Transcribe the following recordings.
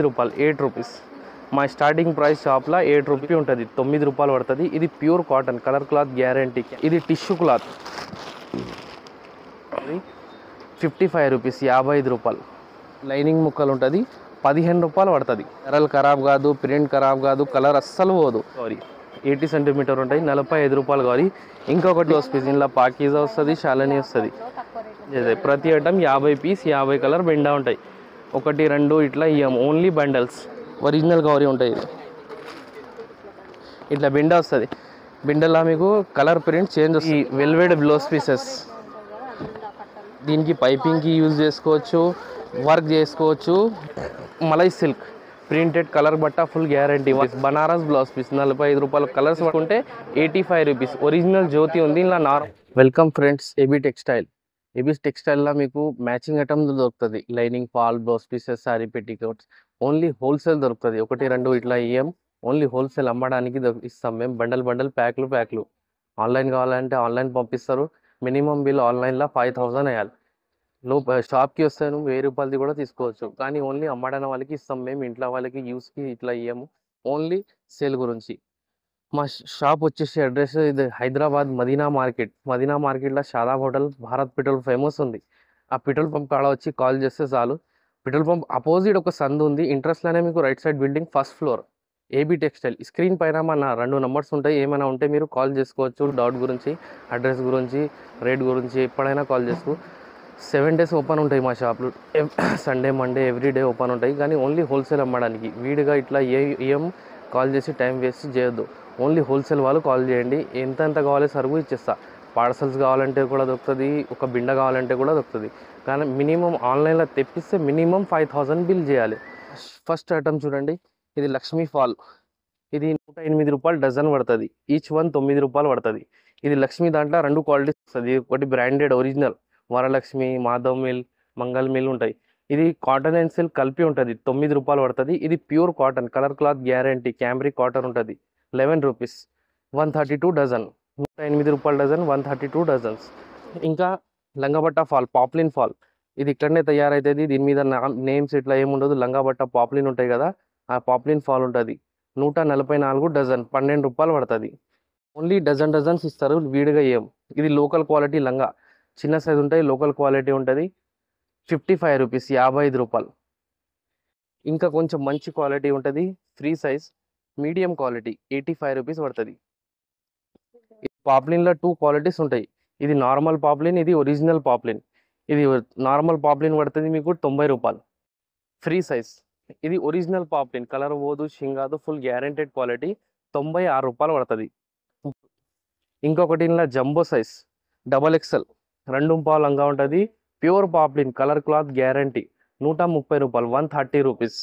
రూపాయలు, 8 రూపీస్. మా starting price షాప్లో 8 రూపీ ఉంటుంది, 9 రూపాయలు పడుతుంది. ఇది pure cotton colour cloth guarantee. ఇది టిష్యూ క్లాత్, ఇది 55 రూపీస్, 55 రూపాయలు. లైనింగ్ ముక్కలు ఉంటుంది, 15 రూపాయలు పడుతుంది. కలర్ ఖరాబ్ కాదు, ప్రింట్ ఖరాబ్ కాదు, కలర్ అస్సలు పోదు. సారీ 80 సెంటీమీటర్ ఉంటాయి, 45 రూపాయలు. కావాలి ఇంకొకటి వస్తుంది, ఇందులో పాకీజా వస్తుంది, షాలని వస్తుంది. ప్రతి ఐటమ్ 50 పీస్, 50 కలర్ బెండా ఉంటాయి. 1 2 ఇట్లా ఇవ్వము, ఓన్లీ బండల్స్. ఒరిజినల్ గౌరీ ఉంటాయి. ఇట్లా బెండా వస్తుంది, బెండలా మీకు కలర్ ప్రింట్ చేంజ్ వస్తుంది. వెల్వెడ్ బ్లౌజ్ పీసెస్, దీనికి పైపింగ్కి యూజ్ చేసుకోవచ్చు, వర్క్ చేసుకోవచ్చు. మలై సిల్క్ ప్రింటెడ్ కలర్ బట్ట full guarantee. Banaras blouse piece 45 రూపాయలు. కలర్స్ పట్టుకుంటే 85 రూపీస్. ఒరిజినల్ జ్యోతి ఉంది ఇలా welcome friends, AB textile. AB టెక్స్టైల్లో మీకు మ్యాచింగ్ ఐటమ్స్ దొరుకుతుంది. Lining, fall, blouse pieces, sari petticoats. Only wholesale దొరుకుతుంది. 1 2 ఇట్లా ఇయ్యం, ఓన్లీ హోల్సేల్ అమ్మడానికి ఇస్తాం మేము. బండల్ ప్యాక్లు. ఆన్లైన్ కావాలంటే ఆన్లైన్ పంపిస్తారు. మినిమం బిల్ ఆన్లైన్లో 5000 వేయాలి. షాప్కి వస్తే నువ్వు 1000 రూపాయలది కూడా తీసుకోవచ్చు. కానీ ఓన్లీ అమ్మడానికి వాళ్ళకి ఇస్తాం మేము, ఇంట్లో వాళ్ళకి యూస్కి ఇట్లా ఇయ్యము. ఓన్లీ సేల్ గురించి. మా షాప్ వచ్చేసి అడ్రస్ ఇది హైదరాబాద్ మదీనా మార్కెట్లో Shadab hotel, Bharat petrol famous ఉంది. ఆ పెట్రోల్ పంప్ కాడ వచ్చి కాల్ చేస్తే చాలు. పెట్రోల్ పంప్ అపోజిట్ ఒక సందు ఉంది, ఇంట్రెస్ట్లోనే మీకు right side building, first floor, AB textile. Screen పైన మన 2 నెంబర్స్ ఉంటాయి. ఏమైనా ఉంటే మీరు కాల్ చేసుకోవచ్చు. డౌట్ గురించి, అడ్రస్ గురించి, రేట్ గురించి ఎప్పుడైనా కాల్ చేసుకో. 7 days ఓపెన్ ఉంటాయి మా షాప్లు. సండే, మండే ఎవ్రీడే ఓపెన్ ఉంటాయి. కానీ ఓన్లీ హోల్సేల్ అమ్మడానికి. వీడిగా ఇట్లా ఏం కాల్ చేసి టైం వేస్ట్ చేయొద్దు. ఓన్లీ హోల్సేల్ వాళ్ళు కాల్ చేయండి. ఎంత కావాలి సరుకు ఇచ్చేస్తా. పార్సల్స్ కావాలంటే కూడా దొరుకుతుంది, ఒక బిండ కావాలంటే కూడా దొరుకుతుంది. కానీ మినిమం ఆన్లైన్లో తెప్పిస్తే మినిమం 5000 బిల్ చేయాలి. ఫస్ట్ ఐటమ్ చూడండి, ఇది లక్ష్మీ ఫాల్. ఇది 108 రూపాయలు డజన్ పడుతుంది. ఈచ్ వన్ 9 రూపాయలు పడుతుంది. ఇది లక్ష్మీ దాంట్లో 2 క్వాలిటీస్ వస్తుంది. ఒకటి branded original Varalakshmi, Madhav mill, Mangal mill ఉంటాయి. ఇది కాటన్ అండ్ సిల్క్ కలిపి ఉంటుంది, 9 రూపాయలు పడుతుంది. ఇది pure cotton colour cloth guarantee, cambric cotton ఉంటుంది. 11 రూపీస్, 132 డజన్. 108 రూపాయల డజన్, 132 డజన్స్. ఇంకా లంగాబట్ట ఫాల్, పాప్లిన్ ఫాల్. ఇది ఇక్కడనే తయారవుతుంది. దీని మీద నేమ్స్ ఇట్లా ఏముండదు. లంగాబట్ట పాప్లిన్ ఉంటాయి కదా, ఆ పాప్లిన్ ఫాల్ ఉంటుంది. 144 డజన్, 12 రూపాయలు పడుతుంది. ఓన్లీ డజన్స్ ఇస్తారు, వీడిగా ఏం. ఇది లోకల్ క్వాలిటీ లంగా, చిన్న సైజు ఉంటాయి, లోకల్ క్వాలిటీ ఉంటుంది. 55 రూపీస్, 55 రూపాయలు. ఇంకా కొంచెం మంచి క్వాలిటీ ఉంటుంది, free size, medium quality, 85 rupees పడుతుంది. పాప్లిన్లో 2 క్వాలిటీస్ ఉంటాయి. ఇది నార్మల్ పాప్లిన్, ఇది ఒరిజినల్ పాప్లిన్. ఇది నార్మల్ పాప్లిన్ పడుతుంది మీకు 90 రూపాయలు, ఫ్రీ సైజ్. ఇది ఒరిజినల్ పాప్లిన్, కలర్ పోదు, షింగాదు, ఫుల్ గ్యారెంటెడ్ క్వాలిటీ, 96 రూపాయలు పడుతుంది. ఇంకొకటి ఇలా జంబో సైజ్, XXL 2 పావు లంగా ఉంటుంది. Pure poplin colour cloth guarantee, 130 రూపాయలు, 130 రూపీస్.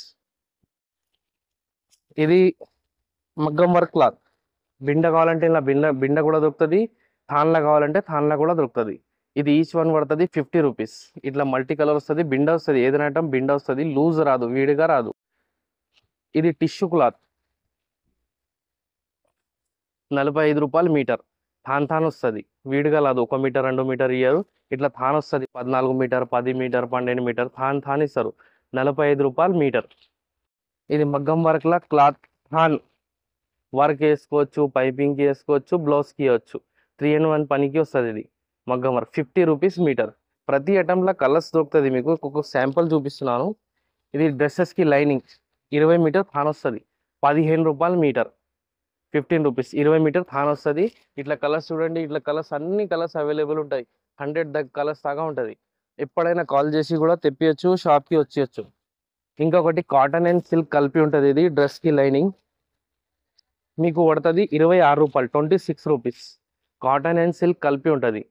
ఇది మగ్గం వర్క్ క్లాత్. బిండ కావాలంటే ఇలా బిండ కూడా దొరుకుతుంది, థాన్లా కావాలంటే థాన్లా కూడా దొరుకుతుంది. ఇది ఈచ్ వన్ పడుతుంది 50 రూపీస్. ఇట్లా మల్టీ కలర్ వస్తుంది, బిండ వస్తుంది. ఏదైనా ఐటమ్ బిండ వస్తుంది, లూజ్ రాదు, వీడిగా రాదు. ఇది టిష్యూ క్లాత్, 45 రూపాయలు మీటర్. థాన్ వస్తుంది, వీడిగా రాదు. 1 మీటర్ 2 మీటర్ ఇయ్యారు, ఇట్లా థాన్ వస్తుంది. 14 మీటర్, 10 మీటర్, 12 మీటర్ థాన్ ఇస్తారు. 45 రూపాయలు మీటర్. ఇది మగ్గం వర్క్లా క్లాత్, థాన్ వర్క్ వేసుకోవచ్చు, పైపింగ్కి వేసుకోవచ్చు, బ్లౌజ్కి ఇవ్వచ్చు. 3 in 1 పనికి వస్తుంది. ఇది మగ్గం వర్క్, 50 రూపీస్ మీటర్. ప్రతి ఐటమ్లో కలర్స్ దొరుకుతుంది మీకు. ఒక శాంపుల్ చూపిస్తున్నాను. ఇది డ్రెస్సెస్కి లైనింగ్, 20 మీటర్ థాన్ వస్తుంది, 15 రూపాయలు మీటర్, 15 రూపీస్. 20 మీటర్ థాన్ వస్తుంది. ఇట్లా కలర్స్ చూడండి, ఇట్లా కలర్స్ అన్ని కలర్స్ అవైలబుల్ ఉంటాయి. 100 కలర్స్ దాకా ఉంటుంది. ఎప్పుడైనా కాల్ చేసి కూడా తెప్పియచ్చు, షాప్కి వచ్చేయచ్చు. ఇంకొకటి కాటన్ అండ్ సిల్క్ కలిపి ఉంటుంది. ఇది డ్రెస్కి లైనింగ్ మీకు పడుతుంది 26 రూపాయలు, 26 రూపీస్. కాటన్ అండ్ సిల్క్ కలిపి ఉంటుంది.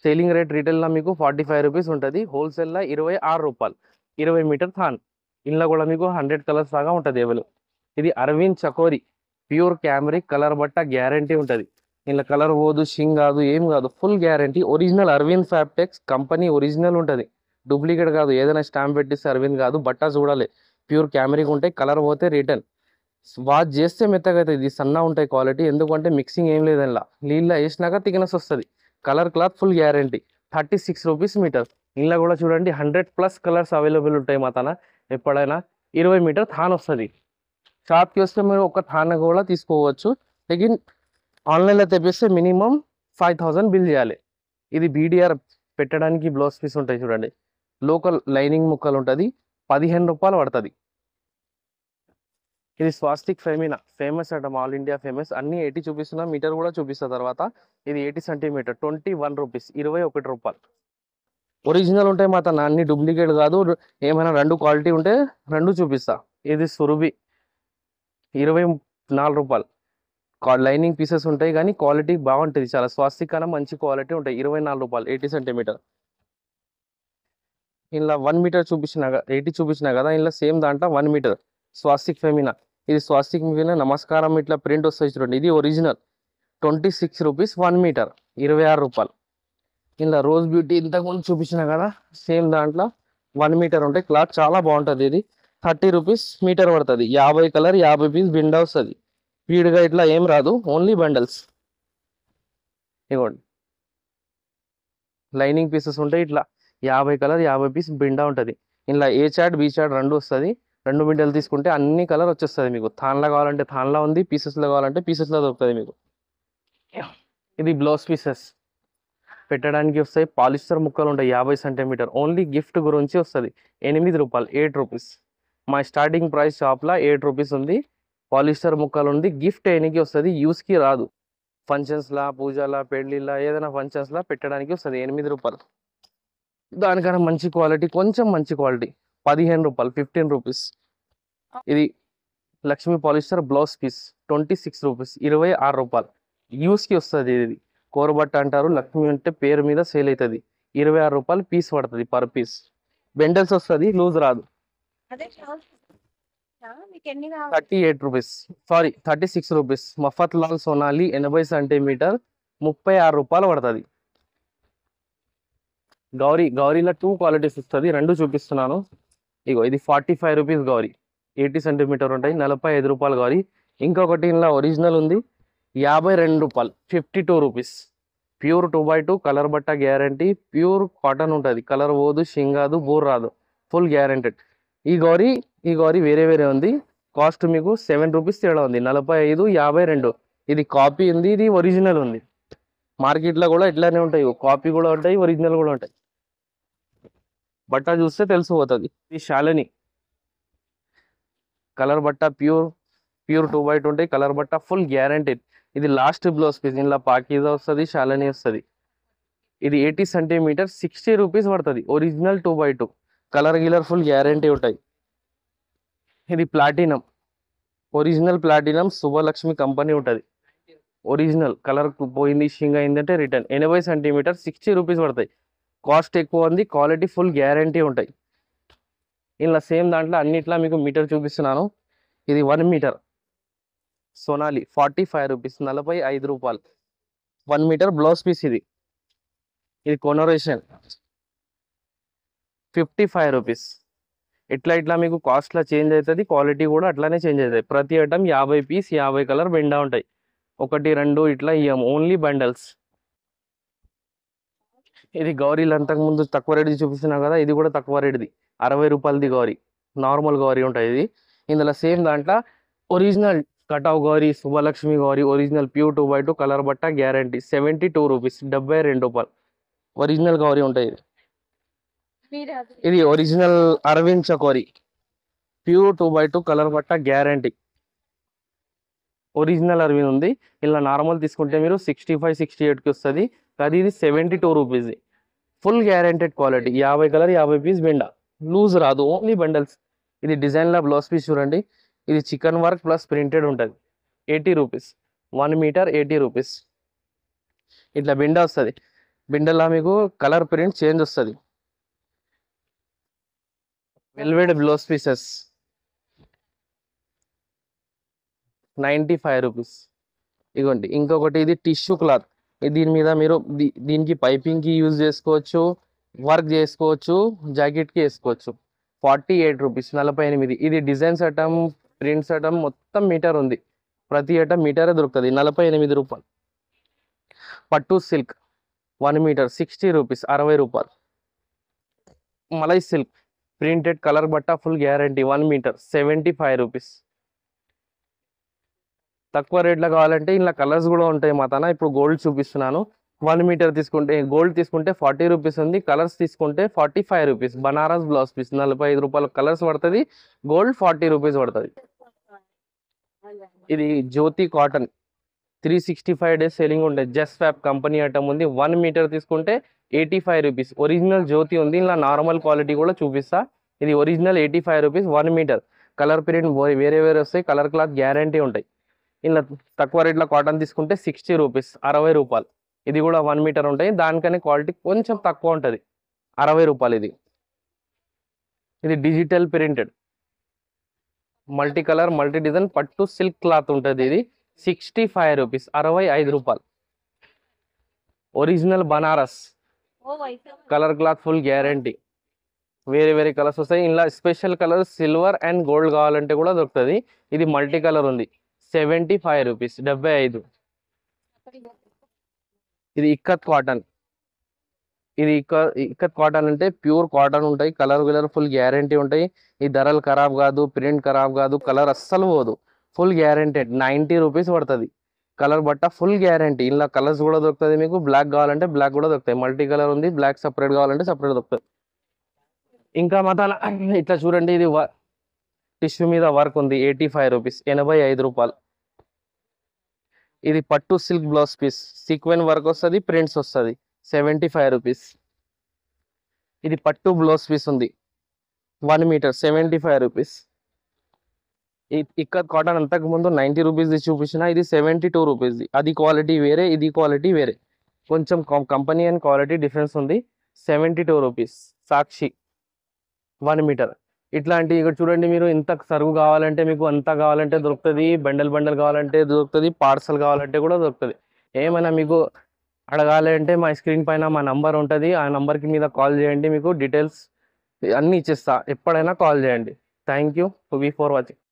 సేలింగ్ రేట్ రీటైల్లో మీకు 45 రూపీస్ ఉంటుంది, హోల్సేల్లో 26 రూపాయలు. 20 మీటర్ థాన్. ఇందులో కూడా మీకు 100 కలర్స్ దాకా ఉంటుంది అవైలబుల్. ఇది Arvind Chakori, pure cambric colour బట్ట గ్యారంటీ ఉంటుంది. ఇలా కలర్ పోదు, షింగ్ కాదు, ఏం కాదు, full guarantee. Original Arvind Fabtex company original ఉంటుంది, డూప్లికేట్ కాదు. ఏదైనా స్టాంప్ పెట్టిస్తే అరవింద్ కాదు. బట్ట చూడాలి, ప్యూర్ క్యామ్రిక్ ఉంటాయి. కలర్ పోతే రిటర్న్. వాష్ చేస్తే మెత్తగా అవుతుంది. ఇది సన్న ఉంటాయి క్వాలిటీ, ఎందుకంటే మిక్సింగ్ ఏం లేదు. ఇలా నీళ్ళ వేసినాక థిక్నెస్ వస్తుంది. Colour cloth full guarantee, 36 rupees metre. ఇంట్లో కూడా చూడండి 100+ కలర్స్ అవైలబుల్ ఉంటాయి మా తన. ఎప్పుడైనా 20 మీటర్ థాన్ వస్తుంది. షాప్కి వస్తే మీరు ఒక థాన్ కూడా తీసుకోవచ్చు. లేకిన్ ఆన్లైన్లో తెప్పిస్తే మినిమం 5000 బిల్ చేయాలి. ఇది బీడిఆర్ పెట్టడానికి బ్లౌజ్ పీస్ ఉంటాయి చూడండి, లోకల్ లైనింగ్ ముక్కలు ఉంటుంది, 15 రూపాయలు పడుతుంది. ఇది స్వాస్తిక్ ఫెమినా ఫేమస్ అట, ఆల్ ఇండియా ఫేమస్. అన్ని 80 చూపిస్తున్నా, మీటర్ కూడా చూపిస్తా తర్వాత. ఇది 80 సెంటీమీటర్ 21 రూపీస్, 21 రూపాయలు. ఒరిజినల్ ఉంటాయి మా తన, అన్ని డూప్లికేట్ కాదు. ఏమైనా రెండు క్వాలిటీ ఉంటే రెండు చూపిస్తా. ఇది సురభి 24 రూపాయలు. లైనింగ్ పీసెస్ ఉంటాయి కానీ క్వాలిటీ బాగుంటుంది చాలా. స్వాస్తిక్ కన్నా మంచి క్వాలిటీ ఉంటాయి. 24 రూపాయలు 80 సెంటీమీటర్. ఇలా 1 మీటర్ చూపించిన 80 చూపించిన కదా, ఇలా సేమ్ దాంట్లో 1 మీటర్ స్వాస్తిక్ ఫెమినా. ఇది స్వాస్తిక్ ఫెమినా నమస్కారం ఇట్లా ప్రింట్ వస్తుంది చూడండి. ఇది ఒరిజినల్ 26 రూపీస్ 1 మీటర్, 26 రూపాయలు. ఇలా రోజ్ బ్యూటీ ఇంతకుముందు చూపించిన కదా, సేమ్ దాంట్లో 1 మీటర్ ఉంటాయి. క్లాత్ చాలా బాగుంటుంది. ఇది 30 రూపీస్ మీటర్ పడుతుంది. 50 కలర్ 50 పీస్ బిండా వస్తుంది. వీడిగా ఇట్లా ఏం రాదు, ఓన్లీ బండల్స్. ఇవ్వండి, లైనింగ్ పీసెస్ ఉంటాయి. ఇట్లా 50 కలర్ 50 పీస్ బిండా ఉంటుంది. ఇలా ఏ చాట్ బి చాట్ రెండు వస్తుంది. 2 బిండలు తీసుకుంటే అన్ని కలర్ వచ్చేస్తుంది మీకు. థాన్లో కావాలంటే థాన్లో ఉంది, పీసెస్లో కావాలంటే పీసెస్లో దొరుకుతుంది మీకు. ఇది బ్లౌజ్ పీసెస్ పెట్టడానికి వస్తాయి. పాలిస్టర్ ముక్కలు ఉంటాయి 50 సెంటీమీటర్. ఓన్లీ గిఫ్ట్ గురించి వస్తుంది. 8 రూపాయలు, 8 రూపీస్. మా స్టార్టింగ్ ప్రైస్ షాప్లో 8 రూపీస్ ఉంది. పాలిస్టర్ ముక్కలు ఉంది. గిఫ్ట్ అయినకి వస్తుంది, యూస్కి రాదు. ఫంక్షన్స్లా, పూజలా, పెళ్ళిళ్ళ, ఏదైనా ఫంక్షన్స్లా పెట్టడానికి వస్తుంది. 8 రూపాయలు. దానికన్నా మంచి క్వాలిటీ, కొంచెం మంచి క్వాలిటీ 15 రూపాయలు, 15 రూపీస్. ఇది Lakshmi polyester blouse piece 26 rupees, 26 రూపాయలు. యూస్కి వస్తుంది. ఇది కోరబట్ట అంటారు. లక్ష్మి అంటే పేరు మీద సేల్ అవుతుంది. 26 రూపాయలు పీస్ పడుతుంది పర్ పీస్. బెండల్స్ వస్తుంది, లూజ్ రాదు. 38 rupees, sorry 36 rupees. Mafatlal Sonali 80 centimetre 36 రూపాయలు పడుతుంది. గౌరీలో 2 క్వాలిటీస్ వస్తుంది, రెండు చూపిస్తున్నాను. ఇగో ఇది 45 రూపీస్ గౌరీ, 80 సెంటీమీటర్ ఉంటాయి, 45 రూపాయలు గౌరీ. ఇంకొకటి ఇలా ఒరిజినల్ ఉంది 52 రూపాయలు, 52 రూపీస్. ప్యూర్ 2x2 కలర్ బట్ట గ్యారంటీ. ప్యూర్ కాటన్ ఉంటుంది, కలర్ పోదు, షింగాదు, బోర్ రాదు, ఫుల్ గ్యారంటెడ్. ఈ గౌరీ వేరే వేరే ఉంది. కాస్ట్ మీకు 7 రూపీస్ తేడా ఉంది. 45, 52. ఇది కాపీ ఉంది, ఇది ఒరిజినల్ ఉంది. మార్కెట్లో కూడా ఇట్లానే ఉంటాయి, కాపీ కూడా ఉంటాయి, ఒరిజినల్ కూడా ఉంటాయి. బట్ట చూస్తే తెలిసిపోతుంది. ఇది శాలిని కలర్ బట్ట, ప్యూర్ 2x2 ఉంటాయి. కలర్ బట్ట ఫుల్ గ్యారంటీడ్. ఇది లాస్ట్ బ్లౌజ్ పీస్. ఇందులో పాకీజా వస్తుంది, శాలిని వస్తుంది. ఇది 80 సెంటీమీటర్ 60 రూపీస్ పడుతుంది. ఒరిజినల్ 2x2 కలర్ గిలర్ ఫుల్ గ్యారంటీ ఉంటాయి. ఇది platinum, original platinum, Shubhalakshmi company ఉంటుంది. ఒరిజినల్ కలర్ పోయింది, షింగ్ అయిందంటే రిటర్న్. 80 సెంటీమీటర్ 60 రూపీస్ పడతాయి. కాస్ట్ ఎక్కువ ఉంది, క్వాలిటీ ఫుల్ గ్యారంటీ ఉంటాయి. ఇలా సేమ్ దాంట్లో అన్నిట్లా మీకు మీటర్ చూపిస్తున్నాను. ఇది 1 మీటర్ సోనాలి 45 రూపీస్, 45 రూపాయలు 1 మీటర్ బ్లౌజ్ పీస్. ఇది కొనరేషన్ 55 రూపీస్. ఇట్లా మీకు కాస్ట్లో చేంజ్ అవుతుంది, క్వాలిటీ కూడా అట్లానే చేంజ్ అవుతుంది. ప్రతి ఐటమ్ 50 పీస్ 50 కలర్ బెండా ఉంటాయి. 1, 2 ఇట్లా ఇవ్వము, ఓన్లీ బండల్స్. ఇది గౌరీలు అంతకుముందు తక్కువ రేటుది చూపిస్తున్నా కదా, ఇది కూడా తక్కువ రేటుది 60 రూపాయలది గౌరీ. నార్మల్ గౌరీ ఉంటుంది ఇది. ఇందులో సేమ్ దాంట్లో original Katav Gauri, Shubhalakshmi Gauri, original pure 2x2 colour బట్ట గ్యారంటీ 72 రూపీస్, 72 రూపాయలు. ఒరిజినల్ గౌరీ ఉంటుంది. ఇది original Arvind Chakori, pure 2x2 colour బట్ట గ్యారంటీ. ఒరిజినల్ అరవింద్ ఉంది. ఇలా నార్మల్ తీసుకుంటే మీరు 65, 68కి వస్తుంది. అది ఇది 72 rupees. Full guaranteed quality. 50 colour 50 piece బెండా, లూజ్ రాదు, ఓన్లీ బండల్స్. ఇది డిజైన్లో బ్లౌజ్ పీస్ చూడండి. ఇది చికెన్ వర్క్ ప్లస్ ప్రింటెడ్ ఉంటుంది. 80 రూపీస్, 1 మీటర్ 80 రూపీస్. ఇట్లా బిండా వస్తుంది. బిండల్లో మీకు కలర్ ప్రింట్ చేంజ్ వస్తుంది. వెల్వెడ్ బ్లౌజ్ పీసెస్ 95 రూపీస్. ఇగోండి ఇంకొకటి, ఇది టిష్యూ క్లాత్. దీని మీద మీరు దీనికి పైపింగ్కి యూజ్ చేసుకోవచ్చు, వర్క్ చేసుకోవచ్చు, జాకెట్కి వేసుకోవచ్చు. 48 రూపీస్, 48. ఇది డిజైన్స్ ఐటమ్, ప్రింట్స్ ఐటమ్ మొత్తం మీటర్ ఉంది. ప్రతి ఐటమ్ మీటరే దొరుకుతుంది. 48 రూపాయలు. పట్టు సిల్క్ 1 మీటర్ 60 రూపీస్, 60 రూపాయలు. మలై సిల్క్ ప్రింటెడ్ కలర్ బట్ట ఫుల్ గ్యారంటీ 1 మీటర్ 75 రూపీస్. తక్కువ రేట్లో కావాలంటే ఇలా కలర్స్ కూడా ఉంటాయి మా తన. ఇప్పుడు గోల్డ్ చూపిస్తున్నాను. 1 మీటర్ తీసుకుంటే గోల్డ్ తీసుకుంటే 40 రూపీస్ ఉంది, కలర్స్ తీసుకుంటే 45 రూపీస్. బనారస్ బ్లౌజ్ పీస్ 45 రూపాయలు కలర్స్ పడుతుంది, గోల్డ్ 40 రూపీస్ పడుతుంది. ఇది జ్యోతి కాటన్ 365 డేస్ సేలింగ్ ఉంటుంది. జస్ట్ ఫ్యాప్ కంపెనీ ఐటమ్ ఉంది. 1 మీటర్ తీసుకుంటే 85 రూపీస్. ఒరిజినల్ జ్యోతి ఉంది, ఇలా నార్మల్ క్వాలిటీ కూడా చూపిస్తా. ఇది original 85 rupees 1 metre. Colour print వేరే వేరే వస్తాయి, కలర్ క్లాత్ గ్యారంటీ ఉంటాయి. ఇలా తక్కువ రేట్లో కాటన్ తీసుకుంటే 60 రూపీస్ 60 రూపాయలు. ఇది కూడా 1 మీటర్ ఉంటాయి, దానికనే క్వాలిటీ కొంచెం తక్కువ ఉంటుంది, 60 రూపాయలు. ఇది digital printed multi colour multi design పట్టు సిల్క్ క్లాత్ ఉంటుంది. ఇది 65 రూపీస్ 65 రూపాయలు. Original Banaras colour cloth full guarantee. వేరే వేరే కలర్స్ వస్తాయి. ఇలా special colour silver and gold కావాలంటే కూడా దొరుకుతుంది. ఇది మల్టీ కలర్ ఉంది, 75 రూపీస్ 75. ఇది ఇక్కత్ కాటన్. ఇది ఇక్కత్ కాటన్ అంటే ప్యూర్ కాటన్ ఉంటాయి, కలర్ ఫుల్ గ్యారంటీ ఉంటాయి. ఈ ధరలు ఖరాబ్ కాదు, ప్రింట్ ఖరాబ్ కాదు, కలర్ అస్సలు పోదు, ఫుల్ గ్యారంటెడ్. 90 రూపీస్ పడుతుంది. కలర్ బట్ట ఫుల్ గ్యారంటీ. ఇలా కలర్స్ కూడా దొరుకుతుంది మీకు. బ్లాక్ కావాలంటే బ్లాక్ కూడా దొరుకుతాయి. మల్టీ కలర్ ఉంది, బ్లాక్ సపరేట్ కావాలంటే సపరేట్ దొరుకుతుంది. ఇంకా మతాల ఇట్లా చూడండి, ఇది టిష్యూ మీద వర్క్ ఉంది, 85 రూపీస్ 85 రూపాయలు. ఇది పట్టు silk blouse piece, sequin work వస్తుంది, ప్రింట్స్ వస్తుంది, 75 రూపీస్. ఇది పట్టు బ్లౌజ్ పీస్ ఉంది, 1 మీటర్ 75 రూపీస్. ఇక్కత్ కాటన్ అంతకు ముందు 90 రూపీస్ది చూపించిన, ఇది 72 రూపీస్ది. అది క్వాలిటీ వేరే, ఇది క్వాలిటీ వేరే, కొంచెం కంపెనీ అండ్ క్వాలిటీ డిఫరెన్స్ ఉంది. 72 రూపీస్. సాక్షి 1 మీటర్. ఇట్లాంటి ఇక్కడ చూడండి, మీరు ఇంత సరుకు కావాలంటే మీకు అంత కావాలంటే దొరుకుతుంది, బండల్ బండల్ కావాలంటే దొరుకుతుంది, పార్సల్ కావాలంటే కూడా దొరుకుతుంది. ఏమైనా మీకు అడగాలి అంటే మా స్క్రీన్ పైన మా నంబర్ ఉంటుంది, ఆ నంబర్కి మీద కాల్ చేయండి, మీకు డీటెయిల్స్ అన్నీ ఇచ్చేస్తా. ఎప్పుడైనా కాల్ చేయండి. Thank you for watching.